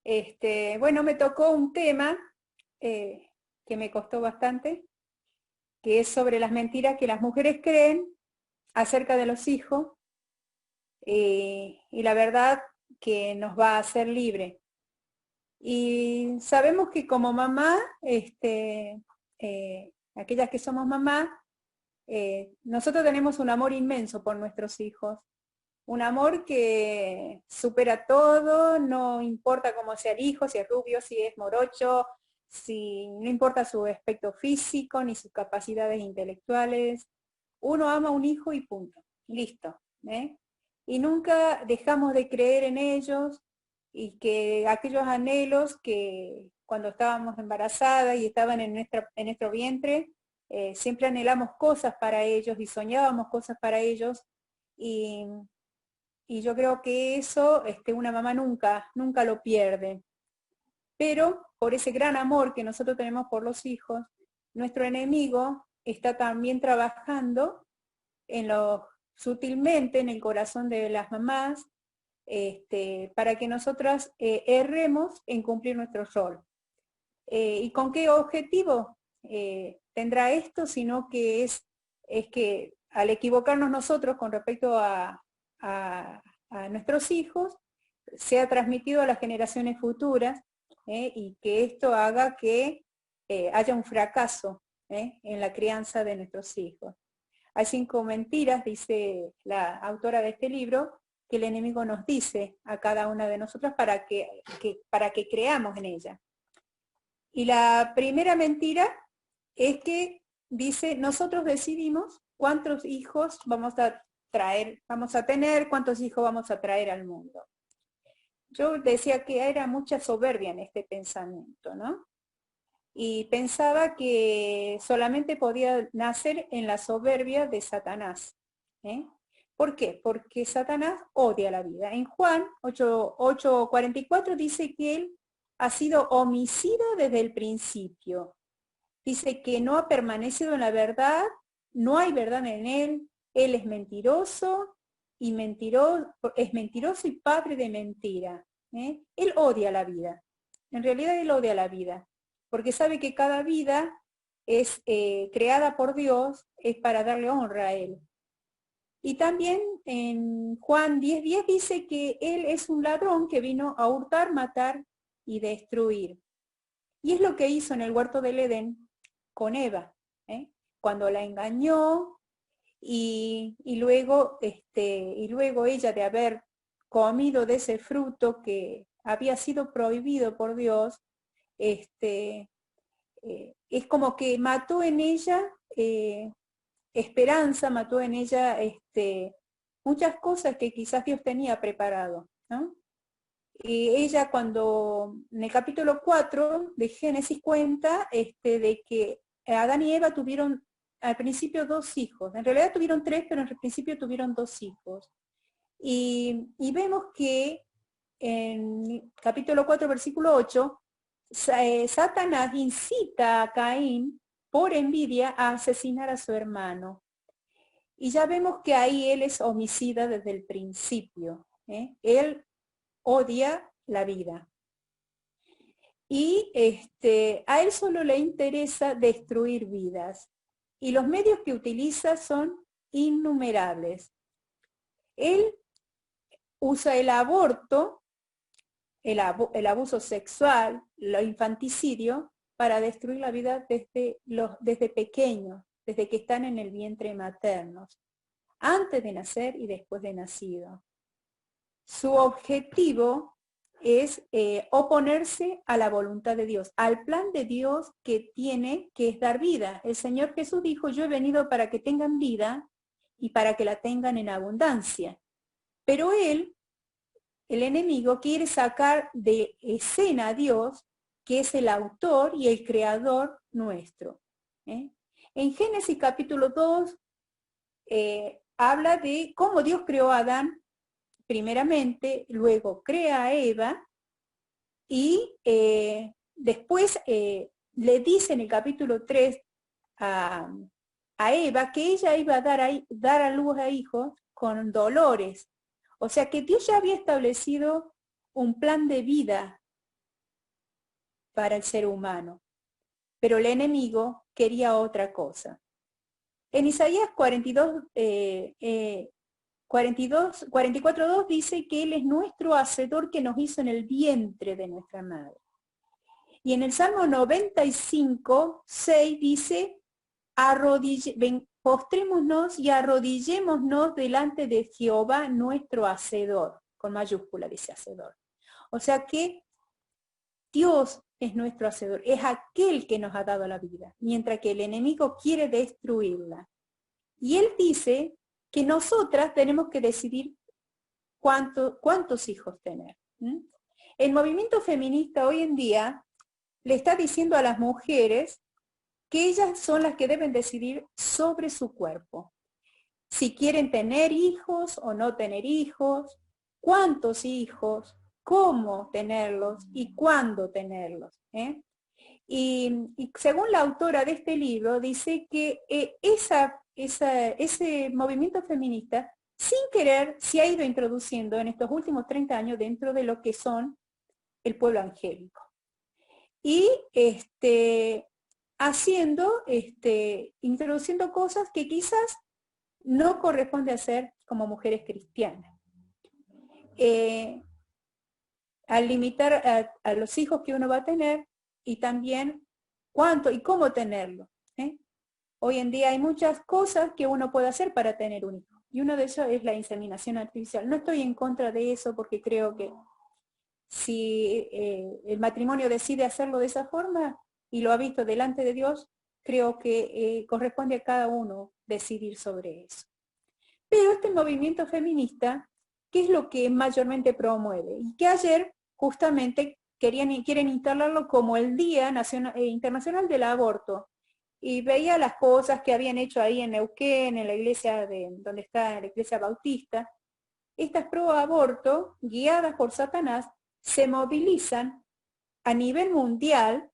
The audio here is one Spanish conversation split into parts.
Bueno, me tocó un tema que me costó bastante, que es sobre las mentiras que las mujeres creen acerca de los hijos y la verdad que nos va a hacer libre. Y sabemos que como mamá, aquellas que somos mamá, nosotros tenemos un amor inmenso por nuestros hijos. Un amor que supera todo, no importa cómo sea el hijo, si es rubio, si es morocho, si no importa su aspecto físico ni sus capacidades intelectuales. Uno ama a un hijo y punto, listo. ¿Eh? Y nunca dejamos de creer en ellos y que aquellos anhelos que cuando estábamos embarazadas y estaban en nuestro vientre, siempre anhelamos cosas para ellos y soñábamos cosas para ellos. Y y yo creo que eso una mamá nunca lo pierde. Pero por ese gran amor que nosotros tenemos por los hijos, nuestro enemigo está también trabajando en lo, sutilmente en el corazón de las mamás, para que nosotras erremos en cumplir nuestro rol. ¿Y con qué objetivo tendrá esto? Sino que es que al equivocarnos nosotros con respecto a, a nuestros hijos, sea transmitido a las generaciones futuras y que esto haga que haya un fracaso en la crianza de nuestros hijos. Hay 5 mentiras, dice la autora de este libro, que el enemigo nos dice a cada una de nosotras para que creamos en ella. Y la primera mentira es que dice, nosotros decidimos cuántos hijos vamos a tener, cuántos hijos vamos a traer al mundo. Yo decía que era mucha soberbia en este pensamiento, ¿no? Y pensaba que solamente podía nacer en la soberbia de Satanás. ¿Eh? ¿Por qué? Porque Satanás odia la vida. En Juan 8:44 dice que él ha sido homicida desde el principio. Dice que no ha permanecido en la verdad, no hay verdad en él es mentiroso y es mentiroso y padre de mentira. Él odia la vida. En realidad él odia la vida, porque sabe que cada vida es creada por Dios, es para darle honra a él. Y también en Juan 10:10 dice que él es un ladrón que vino a hurtar, matar y destruir. Y es lo que hizo en el huerto del Edén con Eva, cuando la engañó y luego ella de haber comido de ese fruto que había sido prohibido por Dios, es como que mató en ella esperanza, mató en ella muchas cosas que quizás Dios tenía preparado, ¿no? Y ella cuando en el capítulo 4 de Génesis cuenta de que Adán y Eva tuvieron al principio 2 hijos. En realidad tuvieron 3, pero en el principio tuvieron 2 hijos. Y vemos que en capítulo 4, versículo 8, Satanás incita a Caín por envidia a asesinar a su hermano. Y ya vemos que ahí él es homicida desde el principio. Él odia la vida. Y a él solo le interesa destruir vidas. Y los medios que utiliza son innumerables. Él usa el aborto, el abuso sexual, el infanticidio, para destruir la vida desde pequeños, desde que están en el vientre materno, antes de nacer y después de nacido. Su objetivo es oponerse a la voluntad de Dios, al plan de Dios que tiene, que es dar vida. El Señor Jesús dijo, yo he venido para que tengan vida y para que la tengan en abundancia. Pero él, el enemigo, quiere sacar de escena a Dios, que es el autor y el creador nuestro. En Génesis capítulo 2 habla de cómo Dios creó a Adán primeramente, luego crea a Eva y después le dice en el capítulo 3 a Eva que ella iba a dar a luz a hijos con dolores. O sea que Dios ya había establecido un plan de vida para el ser humano, pero el enemigo quería otra cosa. En Isaías 44:2 dice que Él es nuestro hacedor que nos hizo en el vientre de nuestra madre. Y en el Salmo 95:6 dice, postrémonos y arrodillémonos delante de Jehová nuestro hacedor, con mayúscula dice hacedor. O sea que Dios es nuestro hacedor, es aquel que nos ha dado la vida, mientras que el enemigo quiere destruirla. Y Él dice que nosotras tenemos que decidir cuántos hijos tener. El movimiento feminista hoy en día le está diciendo a las mujeres que ellas son las que deben decidir sobre su cuerpo. Si quieren tener hijos o no tener hijos, cuántos hijos, cómo tenerlos y cuándo tenerlos. Y según la autora de este libro, dice que ese movimiento feminista, sin querer, se ha ido introduciendo en estos últimos 30 años dentro de lo que son el pueblo angélico. Y introduciendo cosas que quizás no corresponde hacer como mujeres cristianas. Al limitar a los hijos que uno va a tener y también cuánto y cómo tenerlo. Hoy en día hay muchas cosas que uno puede hacer para tener un hijo. Y uno de esos es la inseminación artificial. No estoy en contra de eso porque creo que si el matrimonio decide hacerlo de esa forma y lo ha visto delante de Dios, creo que corresponde a cada uno decidir sobre eso. Pero este movimiento feminista, ¿qué es lo que mayormente promueve? Y que ayer justamente quieren instalarlo como el Día Internacional del Aborto. Y veía las cosas que habían hecho ahí en Neuquén, en la iglesia donde está la iglesia bautista. Estas pro aborto, guiadas por Satanás, se movilizan a nivel mundial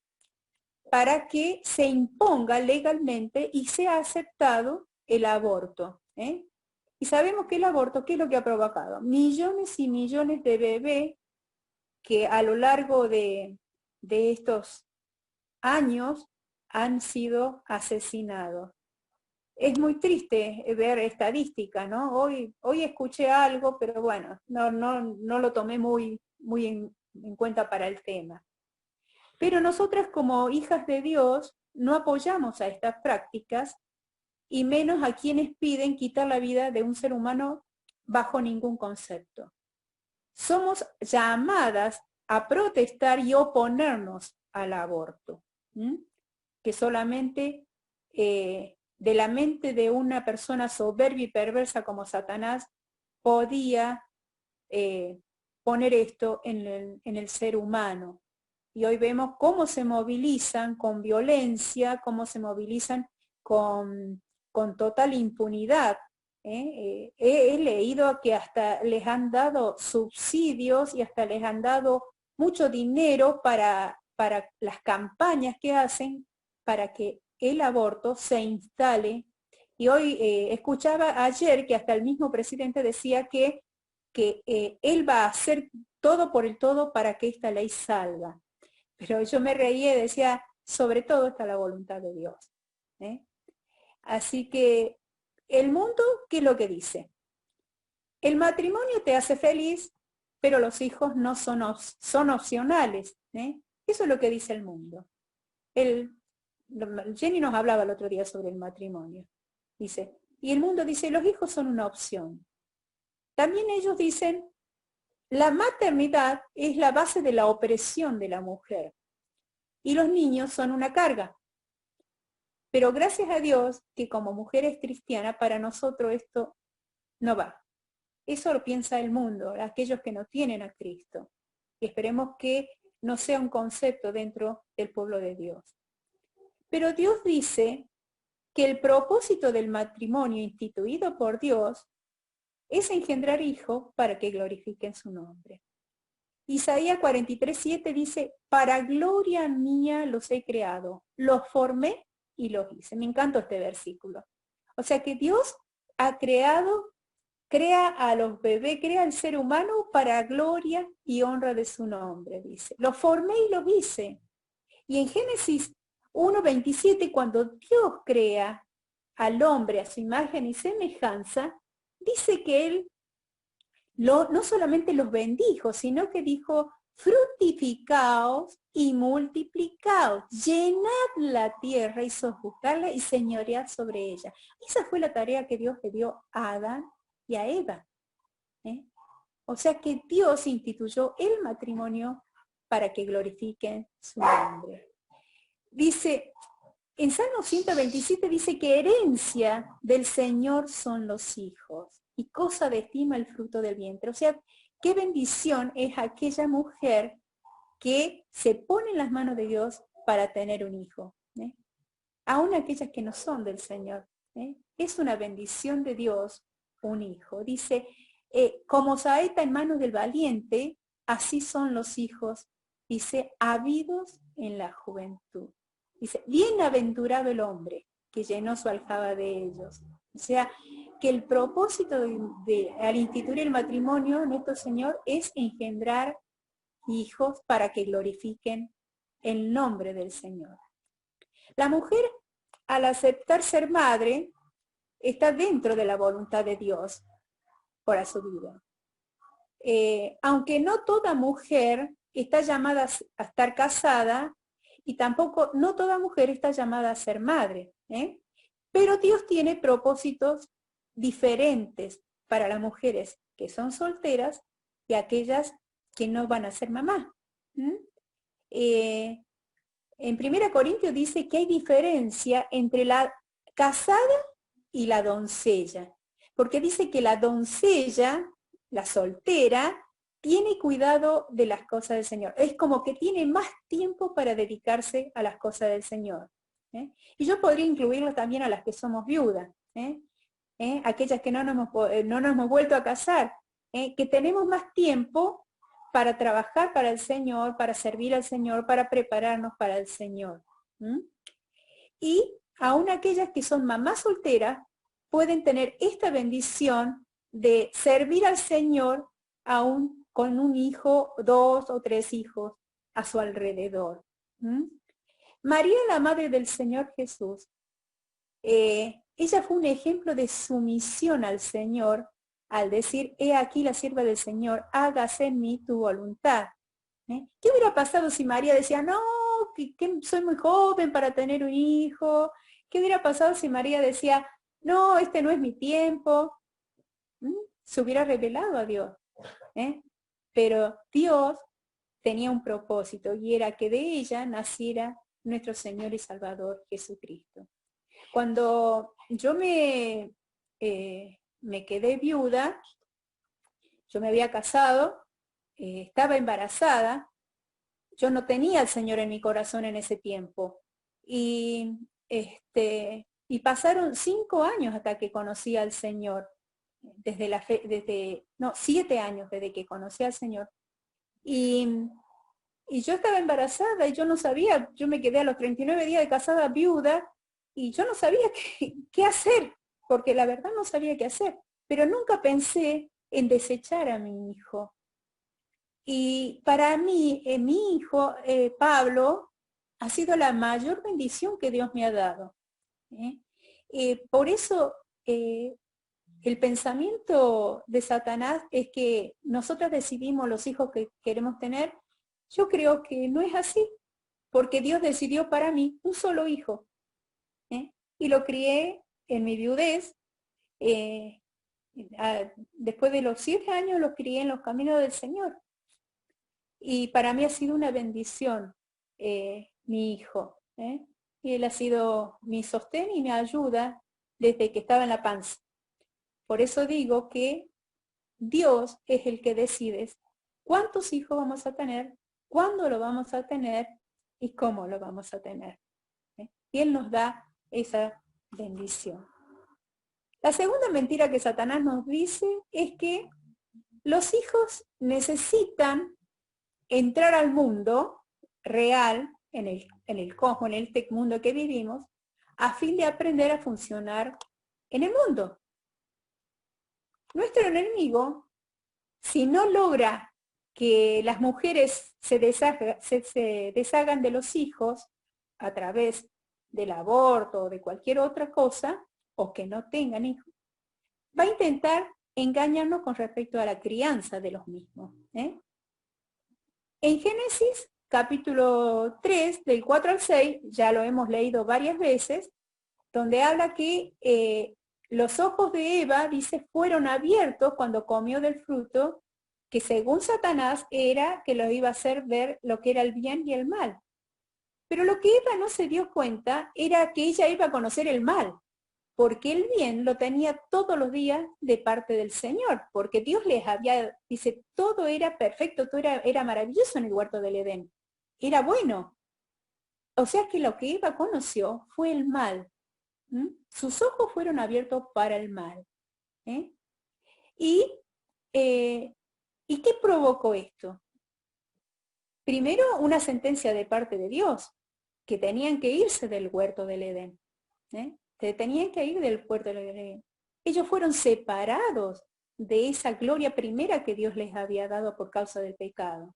para que se imponga legalmente y sea aceptado el aborto. Y sabemos que el aborto, ¿qué es lo que ha provocado? Millones y millones de bebés que a lo largo de estos años han sido asesinados. Es muy triste ver estadística, ¿no? Hoy escuché algo, pero bueno, no lo tomé muy en cuenta para el tema. Pero nosotras como hijas de Dios no apoyamos a estas prácticas y menos a quienes piden quitar la vida de un ser humano bajo ningún concepto. Somos llamadas a protestar y oponernos al aborto, que solamente de la mente de una persona soberbia y perversa como Satanás podía poner esto en el ser humano. Y hoy vemos cómo se movilizan con violencia, cómo se movilizan con total impunidad. He leído que hasta les han dado subsidios y hasta les han dado mucho dinero para las campañas que hacen para que el aborto se instale. Y hoy escuchaba ayer que hasta el mismo presidente decía que él va a hacer todo por el todo para que esta ley salga. Pero yo me reía y decía, sobre todo está la voluntad de Dios. Así que el mundo, ¿qué es lo que dice? El matrimonio te hace feliz, pero los hijos no son opcionales. Eso es lo que dice el mundo. Jenny nos hablaba el otro día sobre el matrimonio. Dice, y el mundo dice, los hijos son una opción. También ellos dicen, la maternidad es la base de la opresión de la mujer. Y los niños son una carga. Pero gracias a Dios que como mujeres cristianas, para nosotros esto no va. Eso lo piensa el mundo, aquellos que no tienen a Cristo. Y esperemos que no sea un concepto dentro del pueblo de Dios. Pero Dios dice que el propósito del matrimonio instituido por Dios es engendrar hijos para que glorifiquen su nombre. Isaías 43:7 dice, para gloria mía los he creado, los formé y los hice. Me encanta este versículo. O sea que Dios ha creado, crea a los bebés, crea al ser humano para gloria y honra de su nombre, dice. Los formé y los hice. Y en Génesis 1:27, cuando Dios crea al hombre a su imagen y semejanza, dice que Él no solamente los bendijo, sino que dijo, fructificaos y multiplicaos, llenad la tierra y sojuzgarla y señoread sobre ella. Esa fue la tarea que Dios le dio a Adán y a Eva. O sea que Dios instituyó el matrimonio para que glorifiquen su nombre. Dice, en Salmo 127 dice que herencia del Señor son los hijos y cosa de estima el fruto del vientre. O sea, qué bendición es aquella mujer que se pone en las manos de Dios para tener un hijo. Aún aquellas que no son del Señor. Es una bendición de Dios un hijo. Dice, como saeta en manos del valiente, así son los hijos, dice, habidos en la juventud. Dice, bienaventurado el hombre que llenó su aljaba de ellos. O sea, que el propósito al instituir el matrimonio, nuestro Señor, es engendrar hijos para que glorifiquen el nombre del Señor. La mujer, al aceptar ser madre, está dentro de la voluntad de Dios para su vida. Aunque no toda mujer está llamada a estar casada y tampoco no toda mujer está llamada a ser madre, pero Dios tiene propósitos diferentes para las mujeres que son solteras y aquellas que no van a ser mamá. En 1 Corintios dice que hay diferencia entre la casada y la doncella, porque dice que la doncella, la soltera, tiene cuidado de las cosas del Señor. Es como que tiene más tiempo para dedicarse a las cosas del Señor. Y yo podría incluirlo también a las que somos viudas, aquellas que no nos hemos vuelto a casar, que tenemos más tiempo para trabajar para el Señor, para servir al Señor, para prepararnos para el Señor. Y aún aquellas que son mamás solteras pueden tener esta bendición de servir al Señor aún con un hijo, 2 o 3 hijos a su alrededor. María, la madre del Señor Jesús, ella fue un ejemplo de sumisión al Señor al decir, he aquí la sierva del Señor, hágase en mí tu voluntad. ¿Qué hubiera pasado si María decía, no, que soy muy joven para tener un hijo? ¿Qué hubiera pasado si María decía, no, este no es mi tiempo? Se hubiera revelado a Dios. Pero Dios tenía un propósito y era que de ella naciera nuestro Señor y Salvador Jesucristo. Cuando yo me quedé viuda, yo me había casado, estaba embarazada, yo no tenía al Señor en mi corazón en ese tiempo. Y pasaron 5 años hasta que conocí al Señor. 7 años desde que conocí al Señor. Y yo estaba embarazada y yo no sabía, yo me quedé a los 39 días de casada viuda y yo no sabía qué hacer, porque la verdad no sabía qué hacer. Pero nunca pensé en desechar a mi hijo. Y para mí, mi hijo, Pablo, ha sido la mayor bendición que Dios me ha dado. Por eso, el pensamiento de Satanás es que nosotras decidimos los hijos que queremos tener. Yo creo que no es así, porque Dios decidió para mí un solo hijo. Y lo crié en mi viudez. Después de los 7 años los crié en los caminos del Señor. Y para mí ha sido una bendición mi hijo. Y él ha sido mi sostén y mi ayuda desde que estaba en la panza. Por eso digo que Dios es el que decide cuántos hijos vamos a tener, cuándo lo vamos a tener y cómo lo vamos a tener. Y Él nos da esa bendición. La segunda mentira que Satanás nos dice es que los hijos necesitan entrar al mundo real, en el cosmos, en este mundo que vivimos, a fin de aprender a funcionar en el mundo. Nuestro enemigo, si no logra que las mujeres se deshagan de los hijos a través del aborto o de cualquier otra cosa, o que no tengan hijos, va a intentar engañarnos con respecto a la crianza de los mismos. En Génesis capítulo 3, del 4 al 6, ya lo hemos leído varias veces, donde habla que los ojos de Eva, dice, fueron abiertos cuando comió del fruto, que según Satanás era que lo iba a hacer ver lo que era el bien y el mal. Pero lo que Eva no se dio cuenta era que ella iba a conocer el mal, porque el bien lo tenía todos los días de parte del Señor, porque Dios les había, dice, todo era perfecto, todo era maravilloso en el huerto del Edén, era bueno. O sea que lo que Eva conoció fue el mal. Sus ojos fueron abiertos para el mal. ¿Y qué provocó esto? Primero, una sentencia de parte de Dios, que tenían que irse del huerto del Edén. Tenían que ir del huerto del Edén. Ellos fueron separados de esa gloria primera que Dios les había dado por causa del pecado.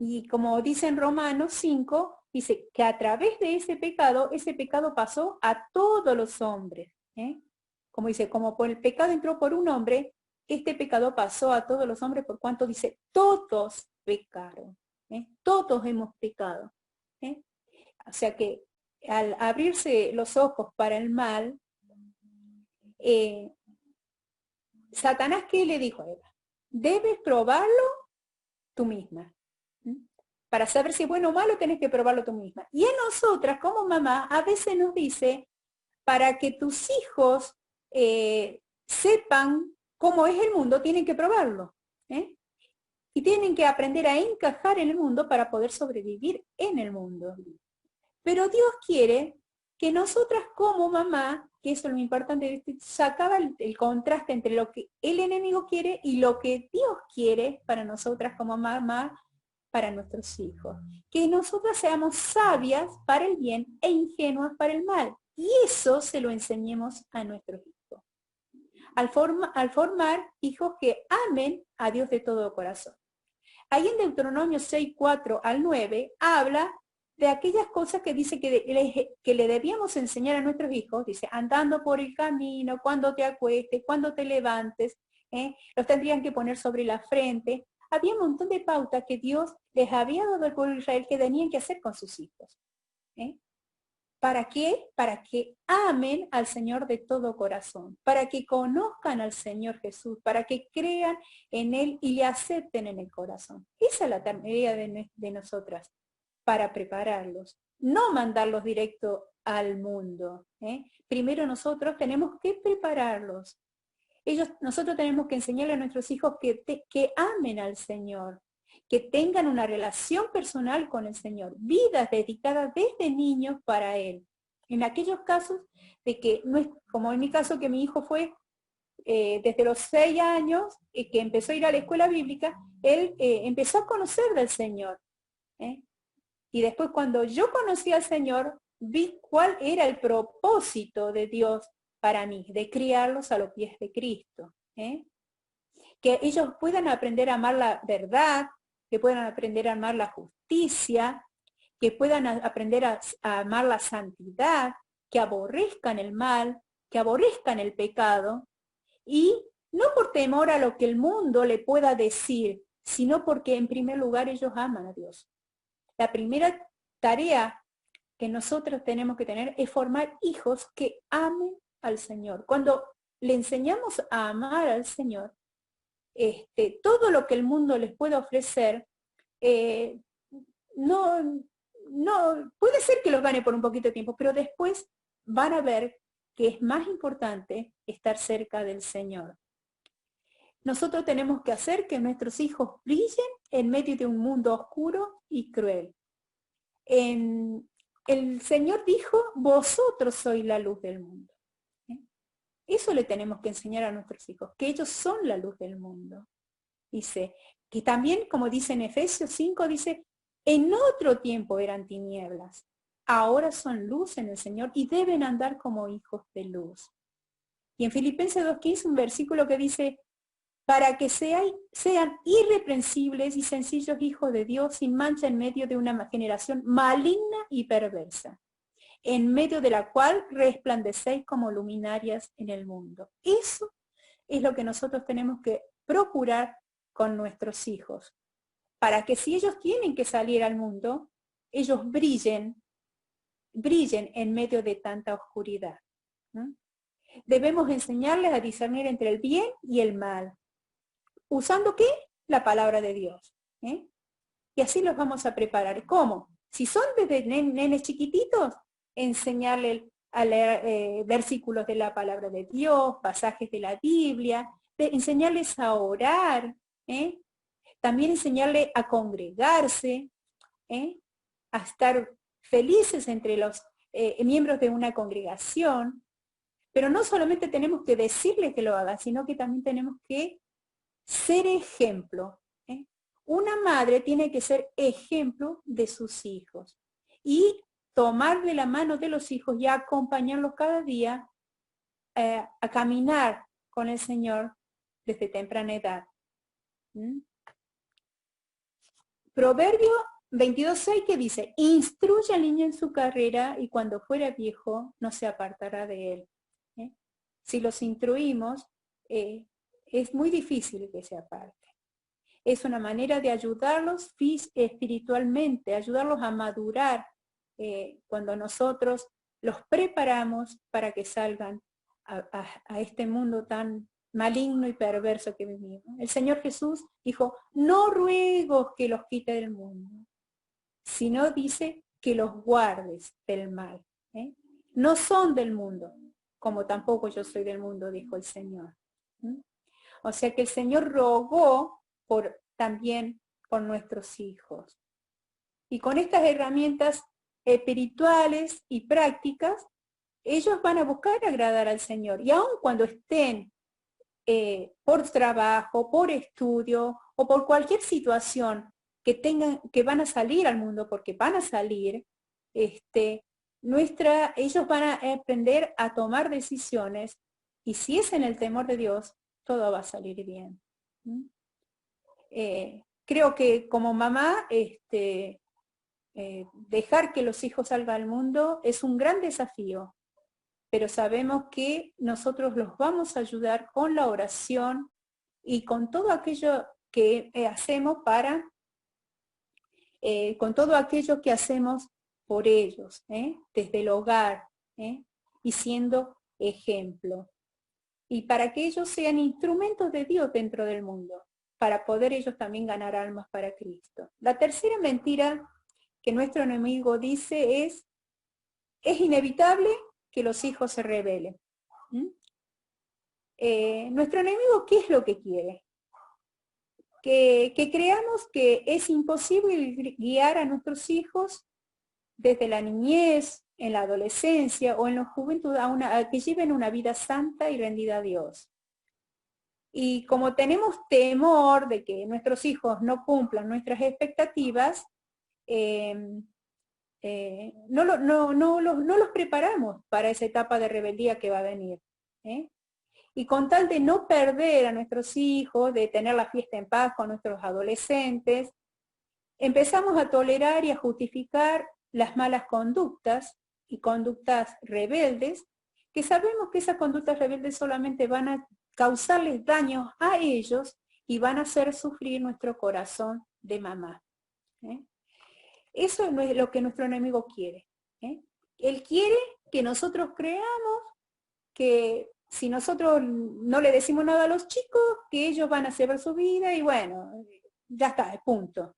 Y como dice en Romanos 5, dice que a través de ese pecado pasó a todos los hombres. Como dice, como por el pecado entró por un hombre, este pecado pasó a todos los hombres, por cuanto dice, todos pecaron. Todos hemos pecado. O sea que al abrirse los ojos para el mal, Satanás, ¿qué le dijo a Eva? Debes probarlo tú misma. Para saber si es bueno o malo, tenés que probarlo tú misma. Y a nosotras, como mamá, a veces nos dice, para que tus hijos sepan cómo es el mundo, tienen que probarlo. Y tienen que aprender a encajar en el mundo para poder sobrevivir en el mundo. Pero Dios quiere que nosotras como mamá, que eso es lo importante, sacaba el contraste entre lo que el enemigo quiere y lo que Dios quiere para nosotras como mamá, para nuestros hijos. Que nosotras seamos sabias para el bien e ingenuas para el mal. Y eso se lo enseñemos a nuestros hijos. Al formar hijos que amen a Dios de todo corazón. Ahí en Deuteronomio 6, 4 al 9, habla de aquellas cosas que dice que le debíamos enseñar a nuestros hijos, dice, andando por el camino, cuando te acuestes, cuando te levantes, los tendrían que poner sobre la frente. Había un montón de pautas que Dios les había dado al pueblo de Israel que tenían que hacer con sus hijos. ¿Para qué? Para que amen al Señor de todo corazón, para que conozcan al Señor Jesús, para que crean en Él y le acepten en el corazón. Esa es la tarea de nosotras, para prepararlos, no mandarlos directo al mundo. Primero nosotros tenemos que prepararlos. Nosotros tenemos que enseñarle a nuestros hijos que amen al Señor, que tengan una relación personal con el Señor, vidas dedicadas desde niños para Él. En aquellos casos de que, no es, como en mi caso que mi hijo fue desde los 6 años, que empezó a ir a la escuela bíblica, él empezó a conocer del Señor. Y después cuando yo conocí al Señor, vi cuál era el propósito de Dios para mí, de criarlos a los pies de Cristo. Que ellos puedan aprender a amar la verdad, que puedan aprender a amar la justicia, que puedan aprender a amar la santidad, que aborrezcan el mal, que aborrezcan el pecado, y no por temor a lo que el mundo le pueda decir, sino porque en primer lugar ellos aman a Dios. La primera tarea que nosotros tenemos que tener es formar hijos que amen al Señor. Cuando le enseñamos a amar al Señor, todo lo que el mundo les puede ofrecer, no, puede ser que los gane por un poquito de tiempo, pero después van a ver que es más importante estar cerca del Señor. Nosotros tenemos que hacer que nuestros hijos brillen en medio de un mundo oscuro y cruel. El Señor dijo, vosotros sois la luz del mundo. Eso le tenemos que enseñar a nuestros hijos, que ellos son la luz del mundo. Dice, que también, como dice en Efesios 5, dice, en otro tiempo eran tinieblas, ahora son luz en el Señor y deben andar como hijos de luz. Y en Filipenses 2:15, un versículo que dice, para que sean irreprensibles y sencillos hijos de Dios sin mancha en medio de una generación maligna y perversa, en medio de la cual resplandecéis como luminarias en el mundo. Eso es lo que nosotros tenemos que procurar con nuestros hijos, para que si ellos tienen que salir al mundo, ellos brillen en medio de tanta oscuridad, ¿no? Debemos enseñarles a discernir entre el bien y el mal. ¿Usando qué? La palabra de Dios. Y así los vamos a preparar. ¿Cómo? Si son desde nenes chiquititos, enseñarles a leer versículos de la palabra de Dios, pasajes de la Biblia, enseñarles a orar, también enseñarles a congregarse, a estar felices entre los miembros de una congregación. Pero no solamente tenemos que decirles que lo hagan, sino que también tenemos que ser ejemplo. Una madre tiene que ser ejemplo de sus hijos y tomar de la mano de los hijos y acompañarlos cada día a caminar con el Señor desde temprana edad. Proverbio 22:6 que dice, instruye al niño en su carrera y cuando fuera viejo no se apartará de él. Si los instruimos, es muy difícil que se aparte. Es una manera de ayudarlos espiritualmente, ayudarlos a madurar cuando nosotros los preparamos para que salgan a este mundo tan maligno y perverso que vivimos. El Señor Jesús dijo, no ruego que los quite del mundo, sino dice que los guardes del mal. No son del mundo, como tampoco yo soy del mundo, dijo el Señor. O sea que el Señor rogó también por nuestros hijos. Y con estas herramientas espirituales y prácticas, ellos van a buscar agradar al Señor. Y aun cuando estén por trabajo, por estudio o por cualquier situación que van a salir al mundo, porque van a salir, ellos van a aprender a tomar decisiones y si es en el temor de Dios, todo va a salir bien. Creo que como mamá, dejar que los hijos salgan al mundo es un gran desafío, pero sabemos que nosotros los vamos a ayudar con la oración y con todo aquello que hacemos con todo aquello que hacemos por ellos, desde el hogar, y siendo ejemplo. Y para que ellos sean instrumentos de Dios dentro del mundo, para poder ellos también ganar almas para Cristo. La tercera mentira que nuestro enemigo dice es inevitable que los hijos se rebelen. Nuestro enemigo, ¿qué es lo que quiere? Que creamos que es imposible guiar a nuestros hijos desde la niñez, en la adolescencia o en la juventud a que lleven una vida santa y rendida a Dios. Y como tenemos temor de que nuestros hijos no cumplan nuestras expectativas, no los preparamos para esa etapa de rebeldía que va a venir. Y con tal de no perder a nuestros hijos, de tener la fiesta en paz con nuestros adolescentes, empezamos a tolerar y a justificar las malas conductas y conductas rebeldes, que sabemos que esas conductas rebeldes solamente van a causarles daños a ellos y van a hacer sufrir nuestro corazón de mamá. Eso no es lo que nuestro enemigo quiere. Él quiere que nosotros creamos que si nosotros no le decimos nada a los chicos, que ellos van a hacer su vida y bueno, ya está, punto.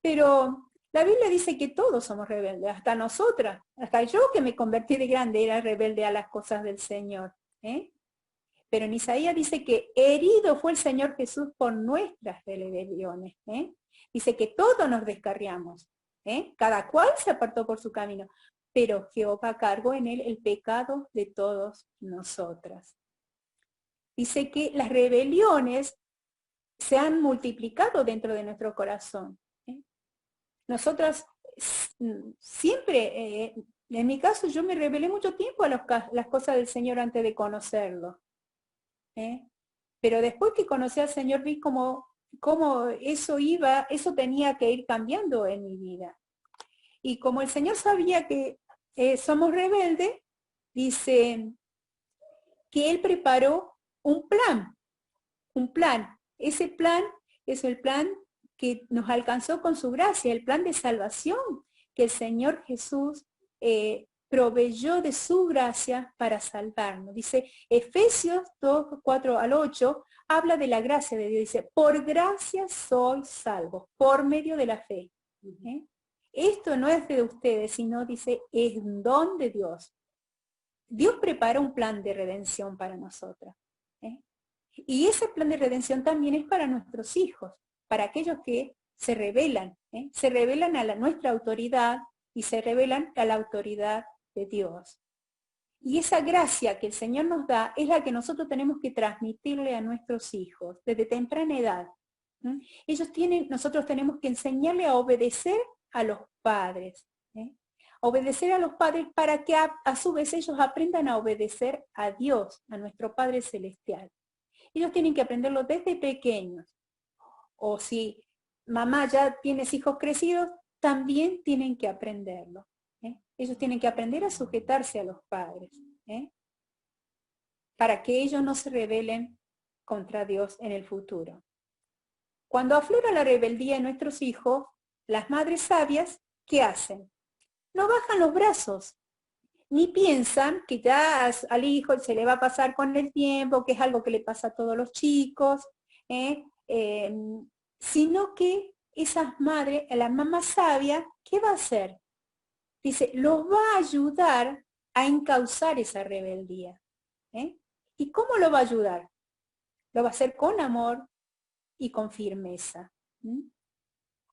Pero la Biblia dice que todos somos rebeldes, hasta nosotras, hasta yo que me convertí de grande era rebelde a las cosas del Señor. Pero en Isaías dice que herido fue el Señor Jesús por nuestras rebeliones. Dice que todos nos descarriamos. Cada cual se apartó por su camino, pero Jehová cargó en él el pecado de todos nosotras. Dice que las rebeliones se han multiplicado dentro de nuestro corazón. Nosotras siempre, en mi caso, yo me rebelé mucho tiempo a las cosas del Señor antes de conocerlo. pero después que conocí al Señor vi cómo eso tenía que ir cambiando en mi vida. Y como el Señor sabía que somos rebeldes, dice que Él preparó un plan, un plan. Ese plan es el plan que nos alcanzó con su gracia, el plan de salvación que el Señor Jesús proveyó de su gracia para salvarnos. Dice Efesios 2, 4 al 8, habla de la gracia de Dios. Dice, por gracia sois salvos, por medio de la fe. ¿Eh? Esto no es de ustedes, sino dice, es don de Dios. Dios prepara un plan de redención para nosotras. ¿Eh? Y ese plan de redención también es para nuestros hijos, para aquellos que se rebelan a nuestra autoridad y se rebelan a la autoridad de Dios. Y esa gracia que el Señor nos da es la que nosotros tenemos que transmitirle a nuestros hijos desde temprana edad. Nosotros tenemos que enseñarle a obedecer a los padres. Obedecer a los padres para que a su vez ellos aprendan a obedecer a Dios, a nuestro Padre Celestial. Ellos tienen que aprenderlo desde pequeños. O si mamá ya tienes hijos crecidos, también tienen que aprenderlo. Ellos tienen que aprender a sujetarse a los padres, para que ellos no se rebelen contra Dios en el futuro. Cuando aflora la rebeldía en nuestros hijos, las madres sabias, ¿qué hacen? No bajan los brazos, ni piensan que ya al hijo se le va a pasar con el tiempo, que es algo que le pasa a todos los chicos, sino que esas madres, la mamá sabia, ¿qué va a hacer? Dice, los va a ayudar a encauzar esa rebeldía. ¿Y cómo lo va a ayudar? Lo va a hacer con amor y con firmeza.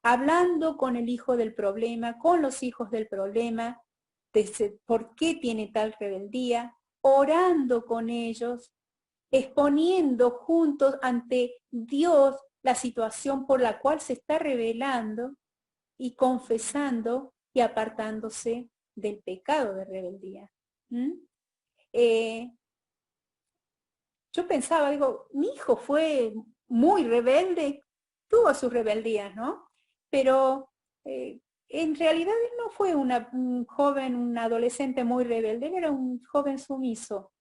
Hablando con el hijo del problema, con los hijos del problema, de por qué tiene tal rebeldía, orando con ellos, exponiendo juntos ante Dios la situación por la cual se está rebelando y confesando y apartándose del pecado de rebeldía. Yo pensaba, digo, mi hijo fue muy rebelde, tuvo sus rebeldías, ¿no? Pero en realidad él no fue un joven, un adolescente muy rebelde, él era un joven sumiso.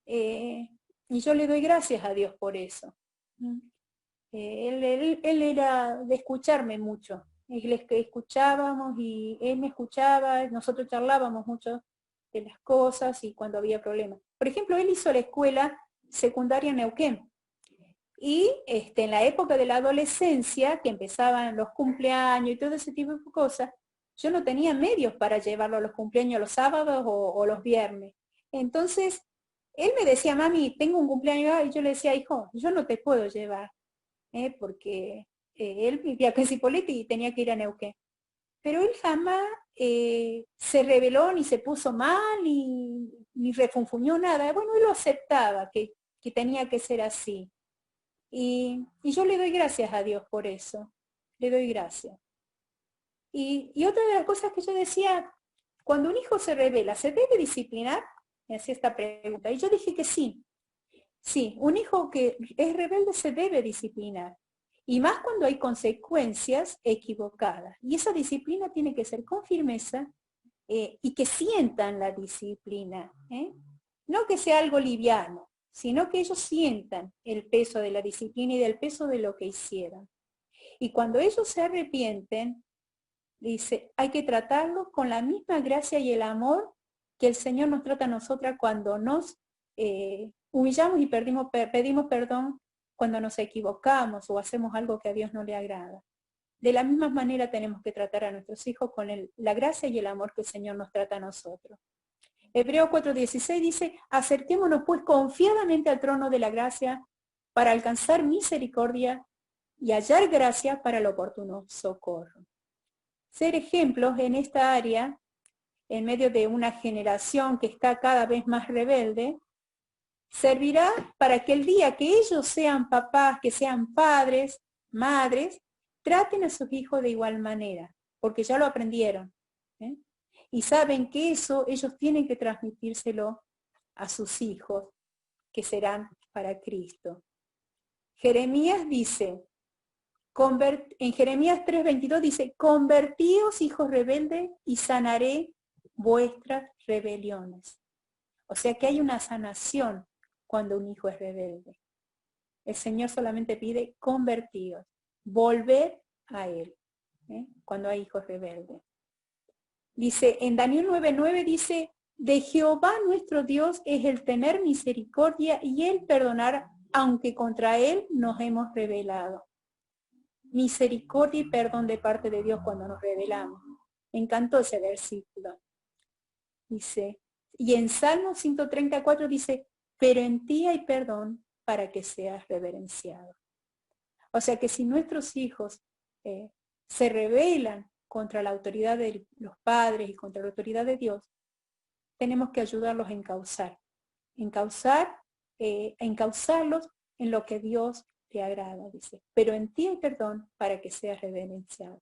Y yo le doy gracias a Dios por eso. Él era de escucharme mucho. Él escuchábamos y él me escuchaba, nosotros charlábamos mucho de las cosas y cuando había problemas. Por ejemplo, él hizo la escuela secundaria en Neuquén. Y en la época de la adolescencia, que empezaban los cumpleaños y todo ese tipo de cosas, yo no tenía medios para llevarlo a los cumpleaños los sábados o los viernes. Entonces, él me decía, mami, tengo un cumpleaños, y yo le decía, hijo, yo no te puedo llevar, porque él vivía acá en Cipolletti y tenía que ir a Neuquén. Pero él jamás se rebeló, ni se puso mal, ni refunfuñó nada. Bueno, él lo aceptaba, que tenía que ser así. Y yo le doy gracias a Dios por eso. Le doy gracias. Y otra de las cosas que yo decía, cuando un hijo se rebela, ¿se debe disciplinar? Me hacía esta pregunta. Y yo dije que sí. Sí, un hijo que es rebelde se debe disciplinar. Y más cuando hay consecuencias equivocadas. Y esa disciplina tiene que ser con firmeza y que sientan la disciplina. No que sea algo liviano, sino que ellos sientan el peso de la disciplina y del peso de lo que hicieron. Y cuando ellos se arrepienten, dice, hay que tratarlos con la misma gracia y el amor que el Señor nos trata a nosotras cuando nos humillamos y pedimos perdón cuando nos equivocamos o hacemos algo que a Dios no le agrada. De la misma manera tenemos que tratar a nuestros hijos con la gracia y el amor que el Señor nos trata a nosotros. Hebreos 4:16 dice, acerquémonos pues confiadamente al trono de la gracia para alcanzar misericordia y hallar gracia para el oportuno socorro. Ser ejemplos en esta área, en medio de una generación que está cada vez más rebelde, servirá para que el día que ellos sean papás, que sean padres, madres, traten a sus hijos de igual manera, porque ya lo aprendieron. Y saben que eso ellos tienen que transmitírselo a sus hijos, que serán para Cristo. Jeremías dice, en Jeremías 3:22 dice, convertíos hijos rebeldes y sanaré vuestras rebeliones. O sea que hay una sanación cuando un hijo es rebelde. El Señor solamente pide convertíos, volver a Él, cuando hay hijos rebeldes. Dice, en Daniel 9:9 dice, de Jehová nuestro Dios es el tener misericordia y el perdonar, aunque contra Él nos hemos rebelado. Misericordia y perdón de parte de Dios cuando nos rebelamos. Me encantó ese versículo. Dice, y en Salmo 134 dice, pero en ti hay perdón para que seas reverenciado. O sea que si nuestros hijos se rebelan contra la autoridad de los padres y contra la autoridad de Dios, tenemos que ayudarlos a encauzarlos en lo que Dios te agrada, dice. Pero en ti hay perdón para que seas reverenciado.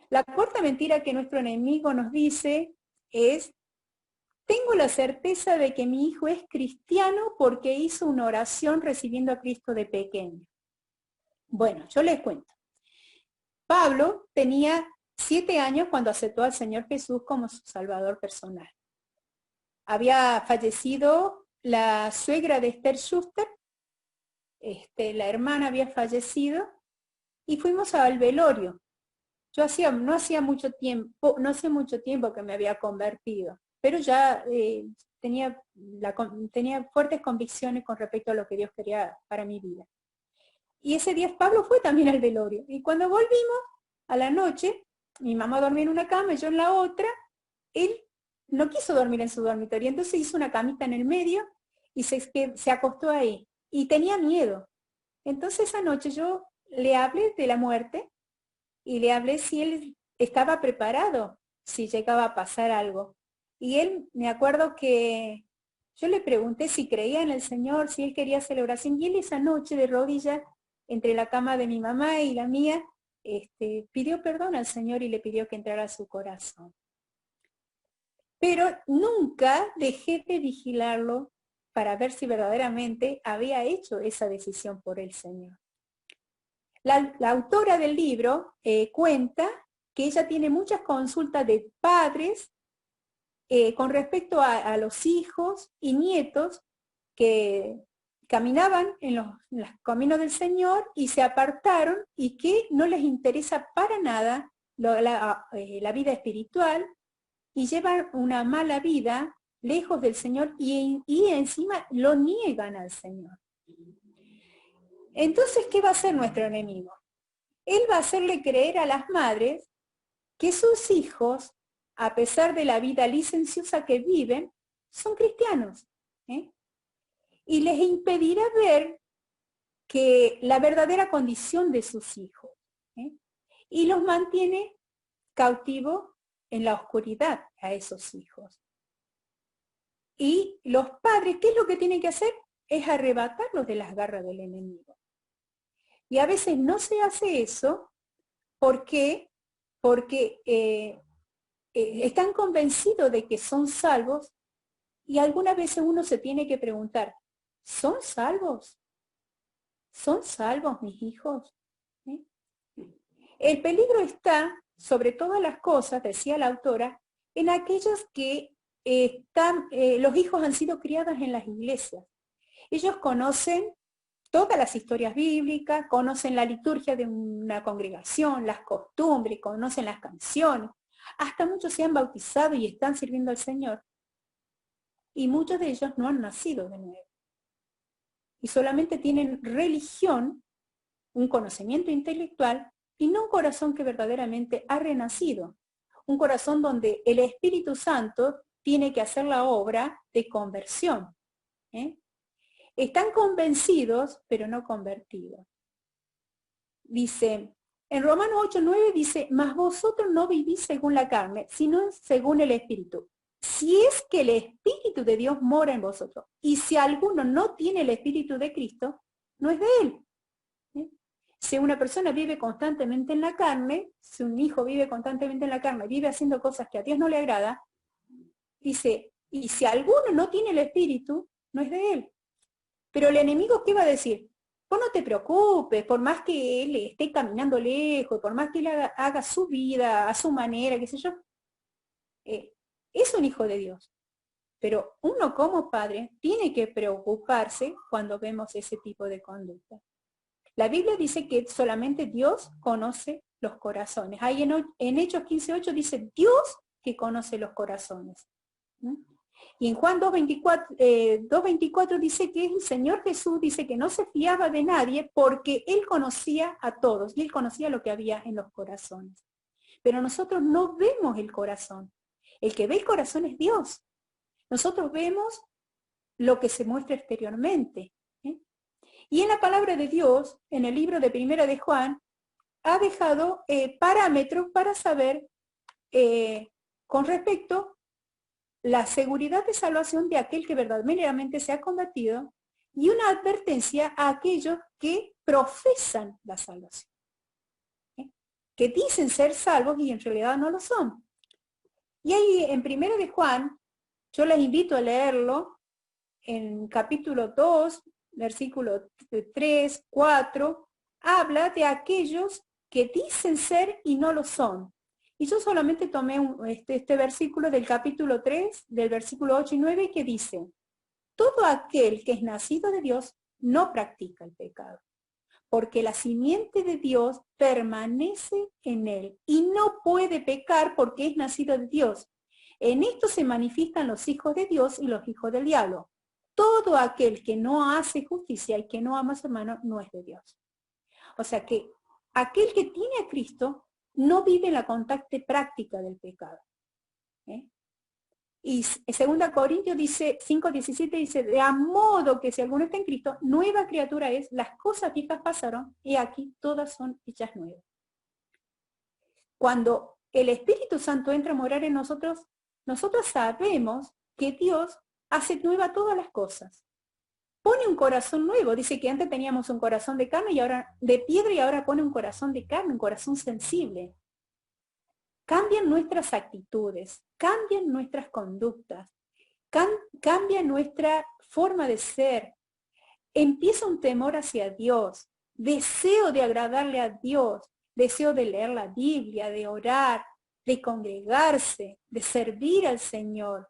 La cuarta mentira que nuestro enemigo nos dice es, tengo la certeza de que mi hijo es cristiano porque hizo una oración recibiendo a Cristo de pequeño. Bueno, yo les cuento. Pablo tenía 7 años cuando aceptó al Señor Jesús como su Salvador personal. Había fallecido la suegra de Esther Schuster, la hermana había fallecido, y fuimos al velorio. Yo no hacía mucho tiempo que me había convertido, pero ya tenía fuertes convicciones con respecto a lo que Dios quería para mi vida. Y ese día Pablo fue también al velorio. Y cuando volvimos a la noche, mi mamá dormía en una cama y yo en la otra, él no quiso dormir en su dormitorio, entonces hizo una camita en el medio y se acostó ahí. Y tenía miedo. Entonces esa noche yo le hablé de la muerte y le hablé si él estaba preparado, si llegaba a pasar algo. Y él, me acuerdo que yo le pregunté si creía en el Señor, si él quería celebración, y él esa noche de rodillas, entre la cama de mi mamá y la mía, pidió perdón al Señor y le pidió que entrara a su corazón. Pero nunca dejé de vigilarlo para ver si verdaderamente había hecho esa decisión por el Señor. La autora del libro cuenta que ella tiene muchas consultas de padres con respecto a los hijos y nietos que caminaban en los caminos del Señor y se apartaron y que no les interesa para nada la vida espiritual y llevan una mala vida lejos del Señor y encima lo niegan al Señor. Entonces, ¿qué va a hacer nuestro enemigo? Él va a hacerle creer a las madres que sus hijos, a pesar de la vida licenciosa que viven, son cristianos. Y les impedirá ver que la verdadera condición de sus hijos. Y los mantiene cautivos en la oscuridad a esos hijos. Y los padres, ¿qué es lo que tienen que hacer? Es arrebatarlos de las garras del enemigo. Y a veces no se hace eso porque están convencidos de que son salvos y algunas veces uno se tiene que preguntar, ¿son salvos? ¿Son salvos mis hijos? El peligro está, sobre todas las cosas, decía la autora, en aquellos que los hijos han sido criados en las iglesias. Ellos conocen todas las historias bíblicas, conocen la liturgia de una congregación, las costumbres, conocen las canciones. Hasta muchos se han bautizado y están sirviendo al Señor. Y muchos de ellos no han nacido de nuevo. Y solamente tienen religión, un conocimiento intelectual, y no un corazón que verdaderamente ha renacido. Un corazón donde el Espíritu Santo tiene que hacer la obra de conversión. Están convencidos, pero no convertidos. Dice, en Romanos 8:9 dice, mas vosotros no vivís según la carne, sino según el Espíritu. Si es que el Espíritu de Dios mora en vosotros, y si alguno no tiene el Espíritu de Cristo, no es de él. Si una persona vive constantemente en la carne, si un hijo vive constantemente en la carne, vive haciendo cosas que a Dios no le agrada, dice, y si alguno no tiene el Espíritu, no es de él. Pero el enemigo, ¿qué va a decir? vos no te preocupes, por más que él esté caminando lejos, por más que él haga su vida a su manera, qué sé yo, es un hijo de Dios. Pero uno como padre tiene que preocuparse cuando vemos ese tipo de conducta. La Biblia dice que solamente Dios conoce los corazones. Ahí en Hechos 15:8 dice Dios que conoce los corazones. ¿Mm? Y en Juan 2:24 dice que el Señor Jesús dice que no se fiaba de nadie porque Él conocía a todos y Él conocía lo que había en los corazones. Pero nosotros no vemos el corazón. El que ve el corazón es Dios. Nosotros vemos lo que se muestra exteriormente. Y en la palabra de Dios, en el libro de Primera de Juan, ha dejado parámetros para saber con respecto la seguridad de salvación de aquel que verdaderamente se ha combatido y una advertencia a aquellos que profesan la salvación, que dicen ser salvos y en realidad no lo son. Y ahí en Primera de Juan, yo les invito a leerlo en capítulo 2, versículo 3, 4, habla de aquellos que dicen ser y no lo son. Y yo solamente tomé este versículo del capítulo 3, del versículo 8 y 9, que dice, todo aquel que es nacido de Dios no practica el pecado, porque la simiente de Dios permanece en él y no puede pecar porque es nacido de Dios. En esto se manifiestan los hijos de Dios y los hijos del diablo. Todo aquel que no hace justicia y que no ama a su hermano no es de Dios. O sea que aquel que tiene a Cristo no vive en la contacte práctica del pecado. Y 2 Corintios dice, 5:17 dice, de a modo que si alguno está en Cristo, nueva criatura es, las cosas viejas pasaron y aquí todas son hechas nuevas. Cuando el Espíritu Santo entra a morar en nosotros, nosotros sabemos que Dios hace nueva todas las cosas. Pone un corazón nuevo. Dice que antes teníamos un corazón de carne y ahora de piedra y ahora pone un corazón de carne, un corazón sensible. Cambian nuestras actitudes, cambian nuestras conductas, cambia nuestra forma de ser. Empieza un temor hacia Dios, deseo de agradarle a Dios, deseo de leer la Biblia, de orar, de congregarse, de servir al Señor.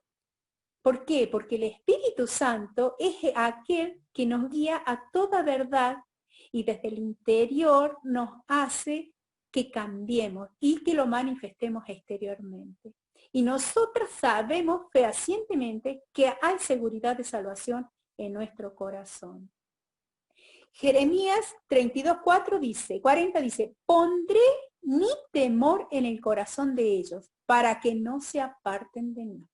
¿Por qué? Porque el Espíritu Santo es aquel que nos guía a toda verdad y desde el interior nos hace que cambiemos y que lo manifestemos exteriormente. Y nosotros sabemos fehacientemente que hay seguridad de salvación en nuestro corazón. Jeremías 32:40 dice, pondré mi temor en el corazón de ellos para que no se aparten de mí.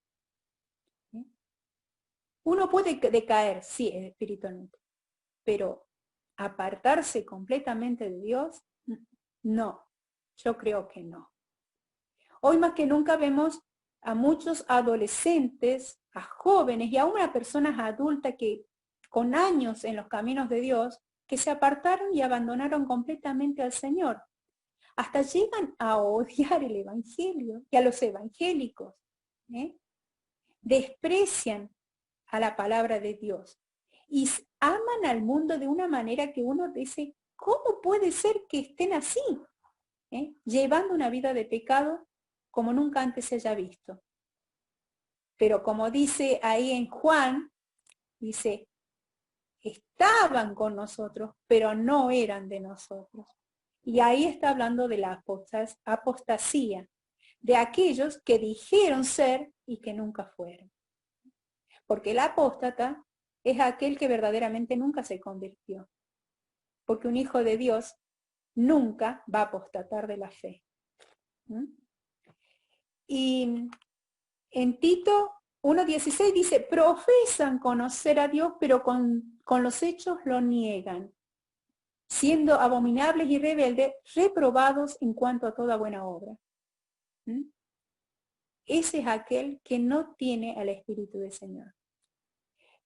Uno puede decaer, sí, espiritualmente, pero apartarse completamente de Dios, no, yo creo que no. Hoy más que nunca vemos a muchos adolescentes, a jóvenes y aún a personas adultas que con años en los caminos de Dios, que se apartaron y abandonaron completamente al Señor. Hasta llegan a odiar el Evangelio y a los evangélicos. Desprecian a la palabra de Dios y aman al mundo de una manera que uno dice, ¿cómo puede ser que estén así? Llevando una vida de pecado como nunca antes se haya visto. Pero como dice ahí en Juan, dice, estaban con nosotros, pero no eran de nosotros. Y ahí está hablando de la apostasía, de aquellos que dijeron ser y que nunca fueron. Porque el apóstata es aquel que verdaderamente nunca se convirtió. Porque un hijo de Dios nunca va a apostatar de la fe. Y en Tito 1:16 dice, profesan conocer a Dios, pero con los hechos lo niegan, siendo abominables y rebeldes, reprobados en cuanto a toda buena obra. Ese es aquel que no tiene al Espíritu del Señor.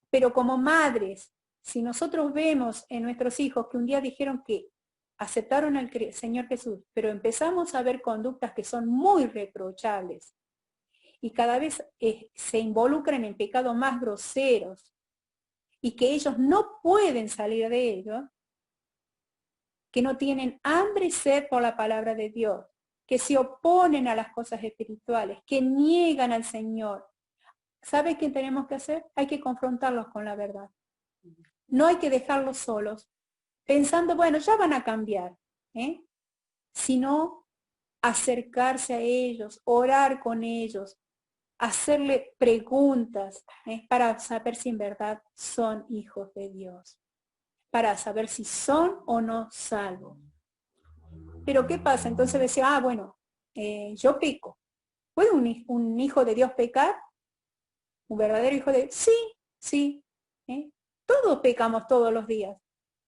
Pero como madres, si nosotros vemos en nuestros hijos que un día dijeron que aceptaron al Señor Jesús, pero empezamos a ver conductas que son muy reprochables y cada vez se involucran en pecados más groseros y que ellos no pueden salir de ellos, que no tienen hambre y sed por la palabra de Dios, que se oponen a las cosas espirituales, que niegan al Señor. ¿Sabe qué tenemos que hacer? Hay que confrontarlos con la verdad. No hay que dejarlos solos, pensando, bueno, ya van a cambiar, sino acercarse a ellos, orar con ellos, hacerle preguntas para saber si en verdad son hijos de Dios, para saber si son o no salvos. Pero ¿qué pasa? Entonces decía, bueno, yo peco. ¿Puede un hijo de Dios pecar? ¿Un verdadero hijo de Dios? Sí, sí. Todos pecamos todos los días,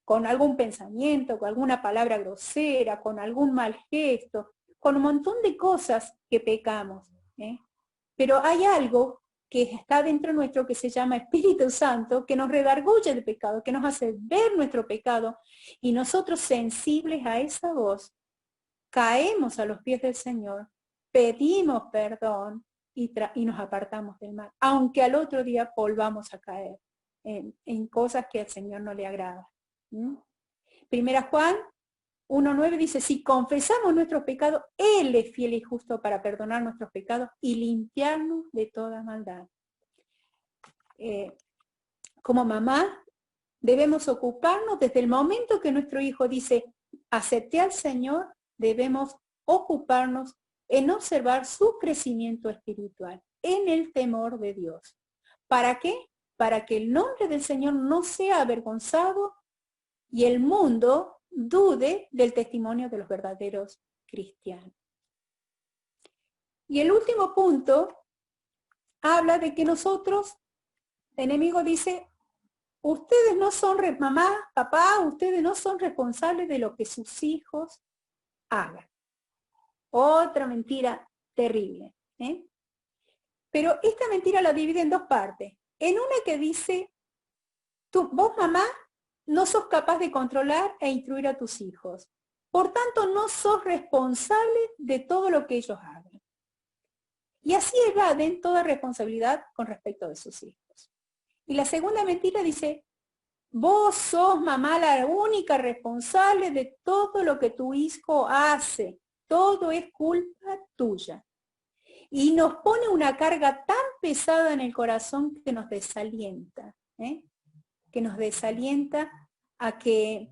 con algún pensamiento, con alguna palabra grosera, con algún mal gesto, con un montón de cosas que pecamos. Pero hay algo que está dentro nuestro que se llama Espíritu Santo, que nos redarguye del pecado, que nos hace ver nuestro pecado, y nosotros sensibles a esa voz, caemos a los pies del Señor, pedimos perdón y nos apartamos del mal, aunque al otro día volvamos a caer en cosas que al Señor no le agrada. Primera Juan 1:9 dice, si confesamos nuestros pecados, Él es fiel y justo para perdonar nuestros pecados y limpiarnos de toda maldad. Como mamá, debemos ocuparnos desde el momento que nuestro hijo dice, acepté al Señor, debemos ocuparnos en observar su crecimiento espiritual, en el temor de Dios. ¿Para qué? Para que el nombre del Señor no sea avergonzado y el mundo dude del testimonio de los verdaderos cristianos. Y el último punto habla de que nosotros, el enemigo dice, ustedes no son, mamá, papá, ustedes no son responsables de lo que sus hijos hagan. Otra mentira terrible. Pero esta mentira la divide en dos partes. En una que dice, vos mamá, no sos capaz de controlar e instruir a tus hijos. Por tanto, no sos responsable de todo lo que ellos hagan. Y así evaden toda responsabilidad con respecto de sus hijos. Y la segunda mentira dice, vos sos, mamá, la única responsable de todo lo que tu hijo hace. Todo es culpa tuya. Y nos pone una carga tan pesada en el corazón que nos desalienta. Que nos desalienta a que,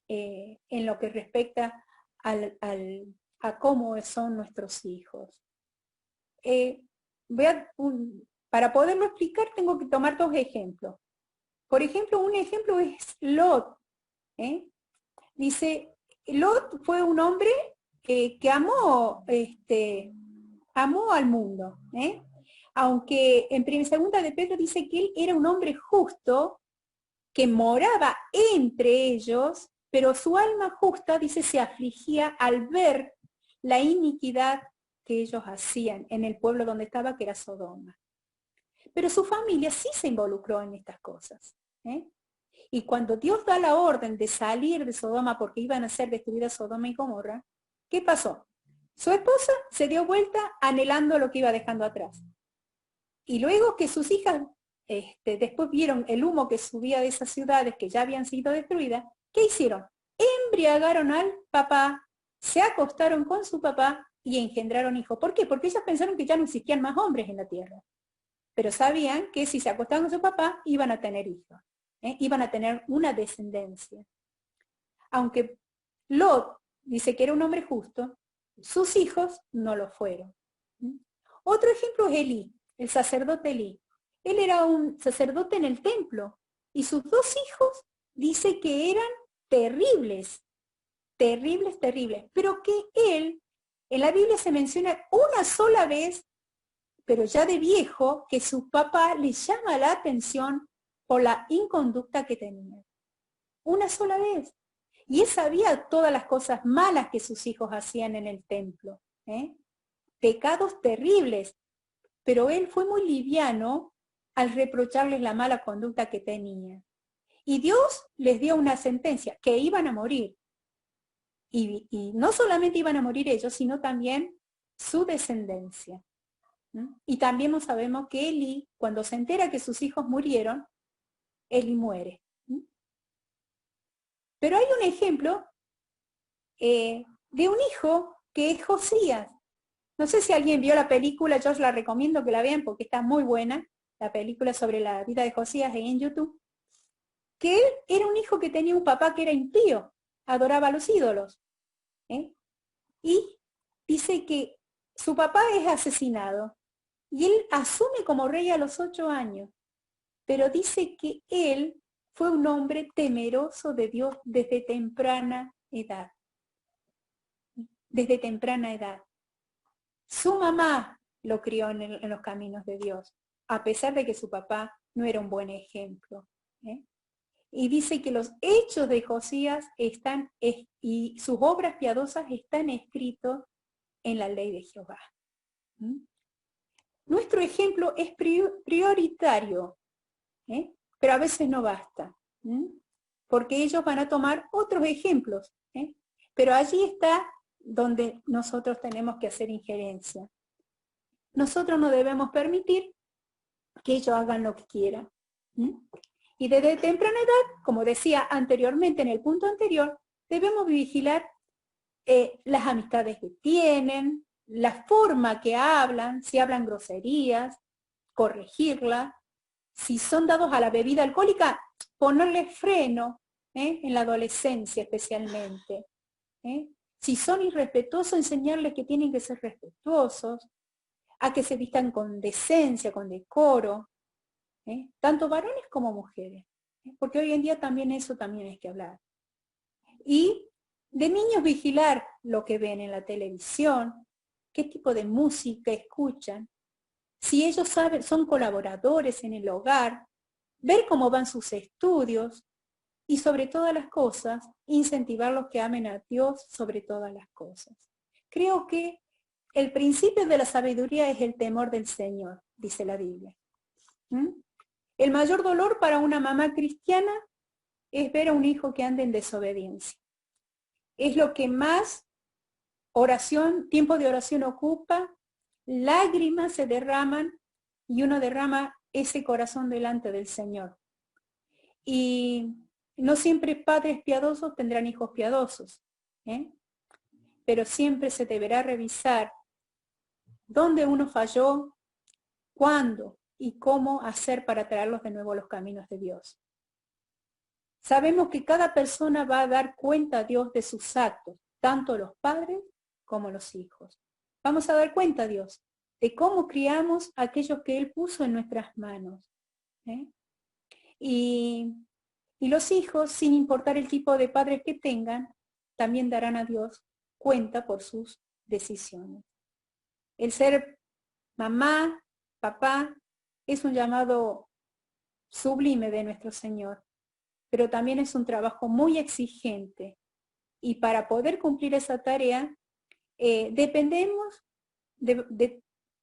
en lo que respecta a cómo son nuestros hijos. Para poderlo explicar tengo que tomar dos ejemplos. Por ejemplo, un ejemplo es Lot. Dice, Lot fue un hombre que amó, amó al mundo. Aunque en segunda de Pedro dice que él era un hombre justo, que moraba entre ellos, pero su alma justa, dice, se afligía al ver la iniquidad que ellos hacían en el pueblo donde estaba, que era Sodoma. Pero su familia sí se involucró en estas cosas. Y cuando Dios da la orden de salir de Sodoma porque iban a ser destruidas Sodoma y Gomorra, ¿qué pasó? Su esposa se dio vuelta anhelando lo que iba dejando atrás. Y luego que sus hijas después vieron el humo que subía de esas ciudades que ya habían sido destruidas, ¿qué hicieron? Embriagaron al papá, se acostaron con su papá y engendraron hijos. ¿Por qué? Porque ellas pensaron que ya no existían más hombres en la tierra. Pero sabían que si se acostaban con su papá, iban a tener hijos. Iban a tener una descendencia. Aunque Lot dice que era un hombre justo, sus hijos no lo fueron. Otro ejemplo es Elí, el sacerdote Elí. Él era un sacerdote en el templo y sus dos hijos dice que eran terribles, terribles, terribles, pero que él, en la Biblia se menciona una sola vez, pero ya de viejo, que su papá le llama la atención por la inconducta que tenía. Una sola vez. Y él sabía todas las cosas malas que sus hijos hacían en el templo. Pecados terribles. Pero él fue muy liviano al reprocharles la mala conducta que tenía. Y Dios les dio una sentencia, que iban a morir. Y no solamente iban a morir ellos, sino también su descendencia. Y también no sabemos que Elí, cuando se entera que sus hijos murieron, Elí muere. Pero hay un ejemplo de un hijo que es Josías. No sé si alguien vio la película, yo os la recomiendo que la vean porque está muy buena, la película sobre la vida de Josías en YouTube, que él era un hijo que tenía un papá que era impío, adoraba a los ídolos. Y dice que su papá es asesinado y él asume como rey a los 8 años, pero dice que él fue un hombre temeroso de Dios desde temprana edad. Desde temprana edad. Su mamá lo crió en los caminos de Dios, a pesar de que su papá no era un buen ejemplo. Y dice que los hechos de Josías están, y sus obras piadosas están escritos en la ley de Jehová. Nuestro ejemplo es prioritario, pero a veces no basta, porque ellos van a tomar otros ejemplos, pero allí está donde nosotros tenemos que hacer injerencia. Nosotros no debemos permitir que ellos hagan lo que quieran. Y desde temprana edad, como decía anteriormente en el punto anterior, debemos vigilar las amistades que tienen, la forma que hablan, si hablan groserías, corregirla. Si son dados a la bebida alcohólica, ponerle freno, en la adolescencia especialmente. Si son irrespetuosos, enseñarles que tienen que ser respetuosos, a que se vistan con decencia, con decoro, tanto varones como mujeres, porque hoy en día también eso también hay que hablar. Y de niños vigilar lo que ven en la televisión, qué tipo de música escuchan, si ellos saben, son colaboradores en el hogar, ver cómo van sus estudios y sobre todas las cosas, incentivar los que amen a Dios sobre todas las cosas. Creo que el principio de la sabiduría es el temor del Señor, dice la Biblia. El mayor dolor para una mamá cristiana es ver a un hijo que anda en desobediencia. Es lo que más tiempo de oración ocupa, lágrimas se derraman y uno derrama ese corazón delante del Señor. Y no siempre padres piadosos tendrán hijos piadosos, pero siempre se deberá revisar dónde uno falló, cuándo y cómo hacer para traerlos de nuevo a los caminos de Dios. Sabemos que cada persona va a dar cuenta a Dios de sus actos, tanto los padres como los hijos. Vamos a dar cuenta a Dios de cómo criamos a aquellos que Él puso en nuestras manos. Y los hijos, sin importar el tipo de padres que tengan, también darán a Dios cuenta por sus decisiones. El ser mamá, papá, es un llamado sublime de nuestro Señor, pero también es un trabajo muy exigente. Y para poder cumplir esa tarea, dependemos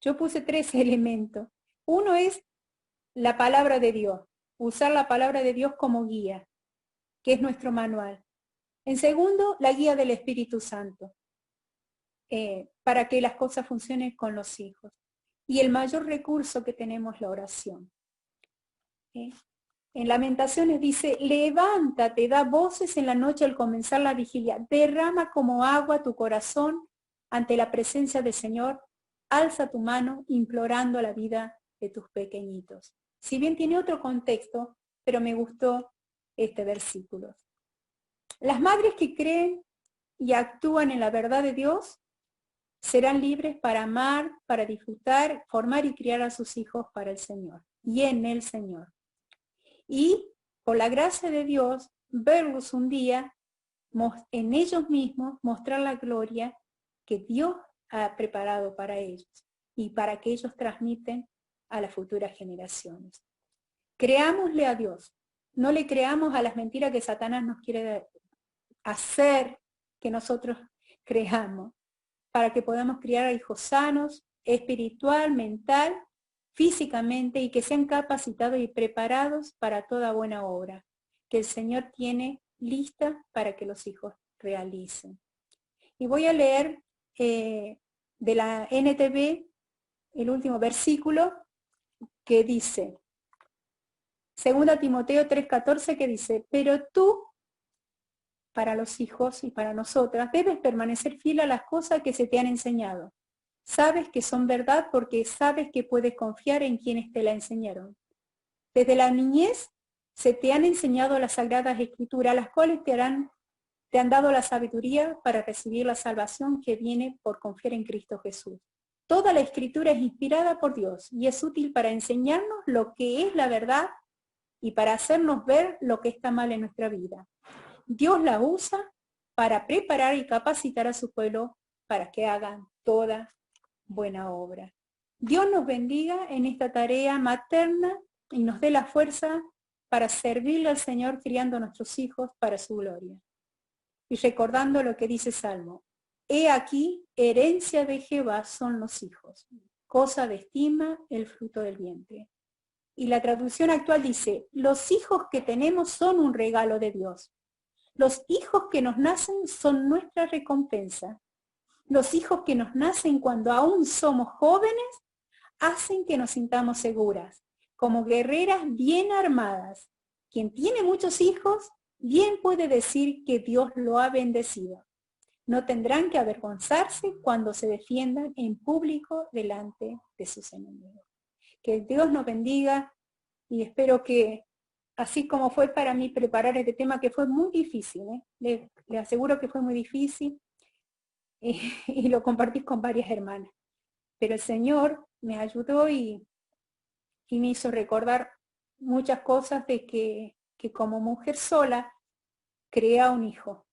yo puse 3 elementos. Uno es la palabra de Dios, usar la palabra de Dios como guía, que es nuestro manual. En segundo, la guía del Espíritu Santo, para que las cosas funcionen con los hijos. Y el mayor recurso que tenemos, la oración. En Lamentaciones dice, levántate, da voces en la noche al comenzar la vigilia, derrama como agua tu corazón ante la presencia del Señor, alza tu mano implorando la vida de tus pequeñitos. Si bien tiene otro contexto, pero me gustó este versículo. Las madres que creen y actúan en la verdad de Dios serán libres para amar, para disfrutar, formar y criar a sus hijos para el Señor y en el Señor. Y por la gracia de Dios, verlos un día en ellos mismos mostrar la gloria que Dios ha preparado para ellos y para que ellos transmiten a las futuras generaciones. Creámosle a Dios, no le creamos a las mentiras que Satanás nos quiere hacer que nosotros creamos, para que podamos criar a hijos sanos, espiritual, mental, físicamente, y que sean capacitados y preparados para toda buena obra que el Señor tiene lista para que los hijos realicen. Y voy a leer de la NTV el último versículo que dice, 2 Timoteo 3:14, que dice, pero tú para los hijos y para nosotras, debes permanecer fiel a las cosas que se te han enseñado. Sabes que son verdad porque sabes que puedes confiar en quienes te la enseñaron. Desde la niñez se te han enseñado las sagradas escrituras, las cuales te han dado la sabiduría para recibir la salvación que viene por confiar en Cristo Jesús. Toda la escritura es inspirada por Dios y es útil para enseñarnos lo que es la verdad y para hacernos ver lo que está mal en nuestra vida. Dios la usa para preparar y capacitar a su pueblo para que hagan toda buena obra. Dios nos bendiga en esta tarea materna y nos dé la fuerza para servirle al Señor criando a nuestros hijos para su gloria. Y recordando lo que dice Salmo, he aquí, herencia de Jehová son los hijos, cosa de estima el fruto del vientre. Y la traducción actual dice, los hijos que tenemos son un regalo de Dios. Los hijos que nos nacen son nuestra recompensa. Los hijos que nos nacen cuando aún somos jóvenes hacen que nos sintamos seguras, como guerreras bien armadas. Quien tiene muchos hijos, bien puede decir que Dios lo ha bendecido. No tendrán que avergonzarse cuando se defiendan en público delante de sus enemigos. Que Dios nos bendiga y espero que, así como fue para mí preparar este tema, que fue muy difícil, le aseguro que fue muy difícil, y lo compartí con varias hermanas. Pero el Señor me ayudó y me hizo recordar muchas cosas de que como mujer sola creé a un hijo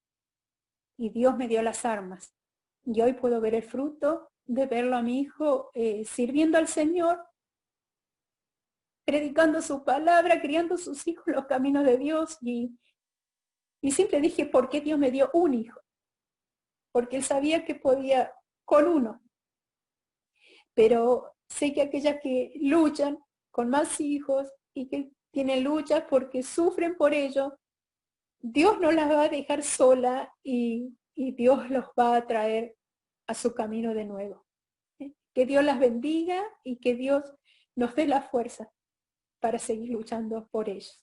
y Dios me dio las armas. Y hoy puedo ver el fruto de verlo a mi hijo sirviendo al Señor, predicando su palabra, criando sus hijos en los caminos de Dios. Y siempre dije, ¿por qué Dios me dio un hijo? Porque Él sabía que podía con uno. Pero sé que aquellas que luchan con más hijos y que tienen luchas porque sufren por ello, Dios no las va a dejar sola y Dios los va a traer a su camino de nuevo. Que Dios las bendiga y que Dios nos dé la fuerza para seguir luchando por ellos.